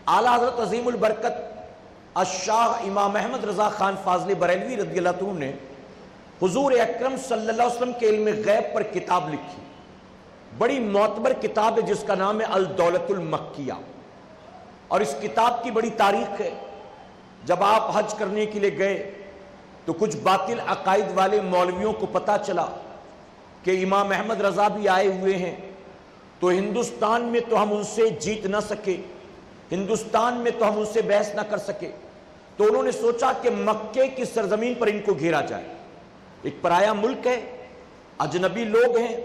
اعلیٰ حضرت عظیم البرکت الشاہ امام احمد رضا خان فاضلی بریلوی رضی اللہ عنہ نے حضور اکرم صلی اللہ علیہ وسلم کے علم غیب پر کتاب لکھی. بڑی معتبر کتاب ہے جس کا نام ہے الدولت المکیہ، اور اس کتاب کی بڑی تاریخ ہے. جب آپ حج کرنے کے لیے گئے تو کچھ باطل عقائد والے مولویوں کو پتا چلا کہ امام احمد رضا بھی آئے ہوئے ہیں، تو ہندوستان میں تو ہم ان سے جیت نہ سکے، ہندوستان میں تو ہم ان سے بحث نہ کر سکے. تو انہوں نے سوچا کہ مکے کی سرزمین پر ان کو گھیرا جائے. ایک پرایا ملک ہے، اجنبی لوگ ہیں،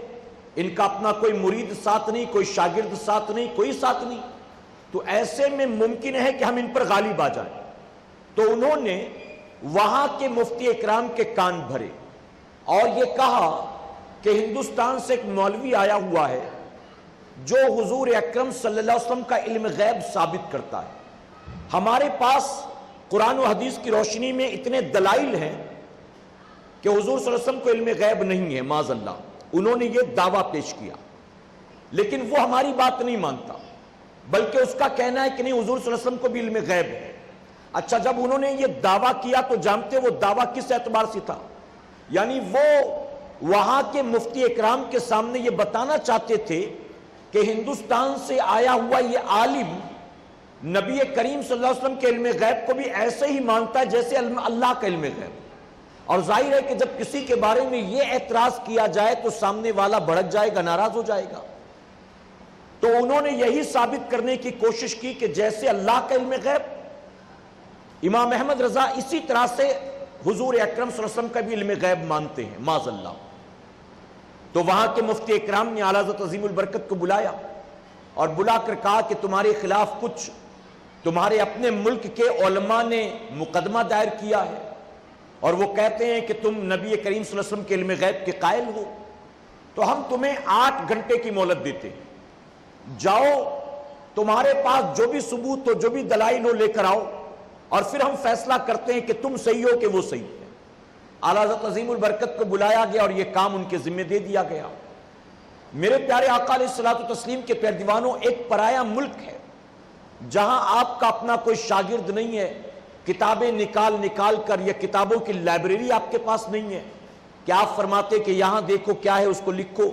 ان کا اپنا کوئی مرید ساتھ نہیں، کوئی شاگرد ساتھ نہیں، کوئی ساتھ نہیں، تو ایسے میں ممکن ہے کہ ہم ان پر غالب آ جائیں. تو انہوں نے وہاں کے مفتی اکرام کے کان بھرے اور یہ کہا کہ ہندوستان سے ایک مولوی آیا ہوا ہے جو حضور اکرم صلی اللہ علیہ وسلم کا علم غیب ثابت کرتا ہے. ہمارے پاس قرآن و حدیث کی روشنی میں اتنے دلائل ہیں کہ حضور صلی اللہ علیہ وسلم کو علم غیب نہیں ہے معاذ اللہ. انہوں نے یہ دعویٰ پیش کیا، لیکن وہ ہماری بات نہیں مانتا، بلکہ اس کا کہنا ہے کہ نہیں، حضور صلی اللہ علیہ وسلم کو بھی علم غیب ہے. اچھا، جب انہوں نے یہ دعویٰ کیا تو جانتے وہ دعویٰ کس اعتبار سے تھا؟ یعنی وہ وہاں کے مفتی اکرام کے سامنے یہ بتانا چاہتے تھے کہ ہندوستان سے آیا ہوا یہ عالم نبی کریم صلی اللہ علیہ وسلم کے علم غیب کو بھی ایسے ہی مانتا ہے جیسے اللہ کا علم غیب. اور ظاہر ہے کہ جب کسی کے بارے میں یہ اعتراض کیا جائے تو سامنے والا بھڑک جائے گا، ناراض ہو جائے گا. تو انہوں نے یہی ثابت کرنے کی کوشش کی کہ جیسے اللہ کا علم غیب، امام احمد رضا اسی طرح سے حضور اکرم صلی اللہ علیہ وسلم کا بھی علم غیب مانتے ہیں معاذ اللہ. تو وہاں کے مفتی اکرام نے اعلیٰ حضرت عظیم البرکت کو بلایا اور بلا کر کہا کہ تمہارے خلاف کچھ تمہارے اپنے ملک کے علماء نے مقدمہ دائر کیا ہے اور وہ کہتے ہیں کہ تم نبی کریم صلی اللہ علیہ وسلم کے علم غیب کے قائل ہو، تو ہم تمہیں 8 گھنٹے کی مہلت دیتے ہیں. جاؤ، تمہارے پاس جو بھی ثبوت ہو، جو بھی دلائل ہو، لے کر آؤ، اور پھر ہم فیصلہ کرتے ہیں کہ تم صحیح ہو کہ وہ صحیح ہے. اعلیٰ حضرت عظیم البرکت کو بلایا گیا اور یہ کام ان کے ذمہ دے دیا گیا. میرے پیارے آقا علیہ الصلوۃ والتسلیم کے پیارے دیوانوں، ایک پرایا ملک ہے جہاں آپ کا اپنا کوئی شاگرد نہیں ہے، کتابیں نکال کر یا کتابوں کی لائبریری آپ کے پاس نہیں ہے کہ آپ فرماتے کہ یہاں دیکھو کیا ہے، اس کو لکھو،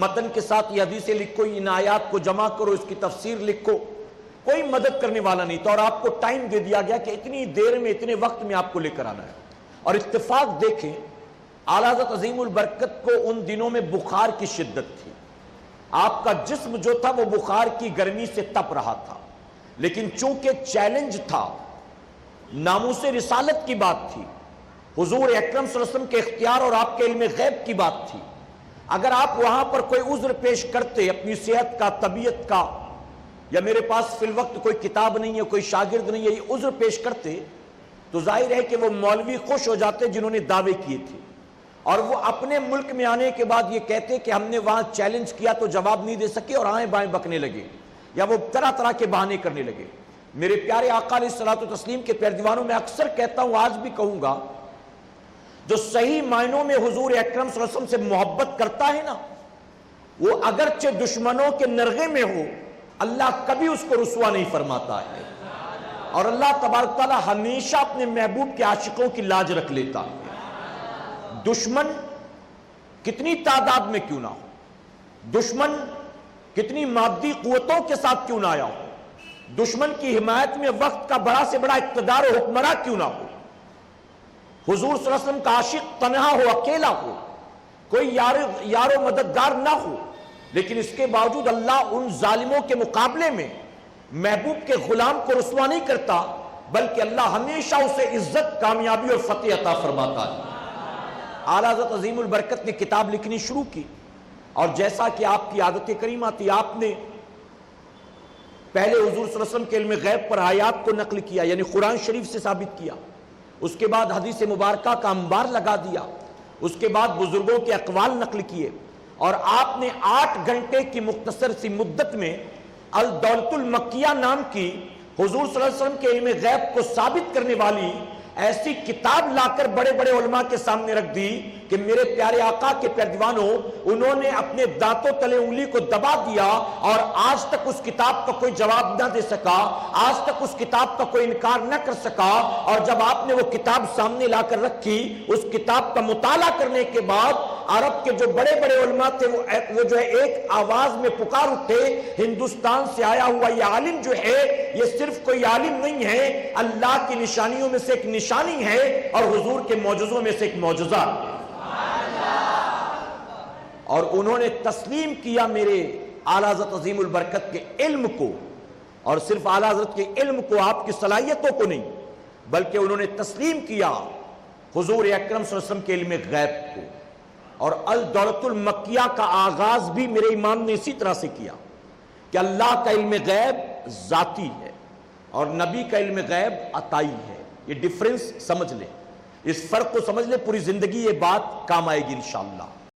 متن کے ساتھ یہ حدیثیں لکھو، ان آیات کو جمع کرو، اس کی تفسیر لکھو. کوئی مدد کرنے والا نہیں تھا اور آپ کو ٹائم دے دیا گیا کہ اتنی دیر میں، اتنے وقت میں آپ کو لے کر آنا ہے. اور اتفاق دیکھیں، اعلیٰ حضرت عظیم البرکت کو ان دنوں میں بخار کی شدت تھی. آپ کا جسم جو تھا وہ بخار کی گرمی سے تپ رہا تھا، لیکن چونکہ چیلنج تھا، ناموس رسالت کی بات تھی، حضور اکرم صلی اللہ علیہ وسلم کے اختیار اور آپ کے علم غیب کی بات تھی. اگر آپ وہاں پر کوئی عذر پیش کرتے اپنی صحت کا، طبیعت کا، یا میرے پاس فی الوقت کوئی کتاب نہیں ہے، کوئی شاگرد نہیں ہے، یہ عذر پیش کرتے، تو ظاہر ہے کہ وہ مولوی خوش ہو جاتے جنہوں نے دعوے کیے تھے، اور وہ اپنے ملک میں آنے کے بعد یہ کہتے کہ ہم نے وہاں چیلنج کیا تو جواب نہیں دے سکے، اور آئیں بائیں بکنے لگے یا وہ طرح طرح کے بہانے کرنے لگے. میرے پیارے آقا علیہ الصلوۃ والتسلیم کے پیارے دیوانوں، میں اکثر کہتا ہوں، آج بھی کہوں گا، جو صحیح معنوں میں حضور اکرم صلی اللہ علیہ وسلم سے محبت کرتا ہے نا، وہ اگرچہ دشمنوں کے نرغے میں ہو، اللہ کبھی اس کو رسوا نہیں فرماتا ہے، اور اللہ تبارک تعالیٰ ہمیشہ اپنے محبوب کے عاشقوں کی لاج رکھ لیتا ہے. دشمن کتنی تعداد میں کیوں نہ ہو، دشمن کتنی مادی قوتوں کے ساتھ کیوں نہ آیا ہو، دشمن کی حمایت میں وقت کا بڑا سے بڑا اقتدار و حکمراں کیوں نہ ہو، حضور صلی اللہ علیہ وسلم کا عاشق تنہا ہو، اکیلا ہو، کوئی یار و مددگار نہ ہو، لیکن اس کے باوجود اللہ ان ظالموں کے مقابلے میں محبوب کے غلام کو رسوا نہیں کرتا، بلکہ اللہ ہمیشہ اسے عزت، کامیابی اور فتح عطا فرماتا ہے. اعلیٰ حضرت عظیم البرکت نے کتاب لکھنی شروع کی، اور جیسا کہ آپ کی عادت کریمہ تھی، آپ نے پہلے حضور صلی اللہ علیہ وسلم کے علم غیب پر آیات کو نقل کیا، یعنی قرآن شریف سے ثابت کیا، اس کے بعد حدیث مبارکہ کا انبار لگا دیا، اس کے بعد بزرگوں کے اقوال نقل کیے، اور آپ نے 8 گھنٹے کی مختصر سی مدت میں الدولت المکیہ نام کی حضور صلی اللہ علیہ وسلم کے علم غیب کو ثابت کرنے والی ایسی کتاب لا کر بڑے بڑے علماء کے سامنے رکھ دی کہ میرے پیارے آقا کے پیروانوں، انہوں نے اپنے دانتوں تلے انگلی کو دبا دیا اور آج تک اس کتاب کا کوئی جواب نہ دے سکا، آج تک اس کتاب کا کوئی انکار نہ کر سکا، اور جب آپ نے وہ کتاب سامنے لا کر رکھی، اس کتاب کا مطالعہ کرنے کے بعد عرب کے جو بڑے بڑے علماء تھے وہ جو ہے ایک آواز میں پکار اٹھے، ہندوستان سے آیا ہوا یہ عالم جو ہے یہ صرف کوئی عالم نہیں ہے، اللہ کی نشانیوں میں سے ایک نشانی ہے اور حضور کے معجزوں میں سے ایک معجزہ ہے۔ اور انہوں نے تسلیم کیا میرے اعلیٰ حضرت عظیم البرکت کے علم کو، اور صرف اعلیٰ حضرت کے علم کو، آپ کی صلاحیتوں کو نہیں، بلکہ انہوں نے تسلیم کیا حضور اکرم صلی اللہ علیہ وسلم کے علم غیب کو۔ اور الدولۃ المکیہ کا آغاز بھی میرے امام نے اسی طرح سے کیا کہ اللہ کا علم غیب ذاتی ہے اور نبی کا علم غیب عطائی ہے۔ یہ ڈیفرنس سمجھ لیں، اس فرق کو سمجھ لیں، پوری زندگی یہ بات کام آئے گی انشاءاللہ۔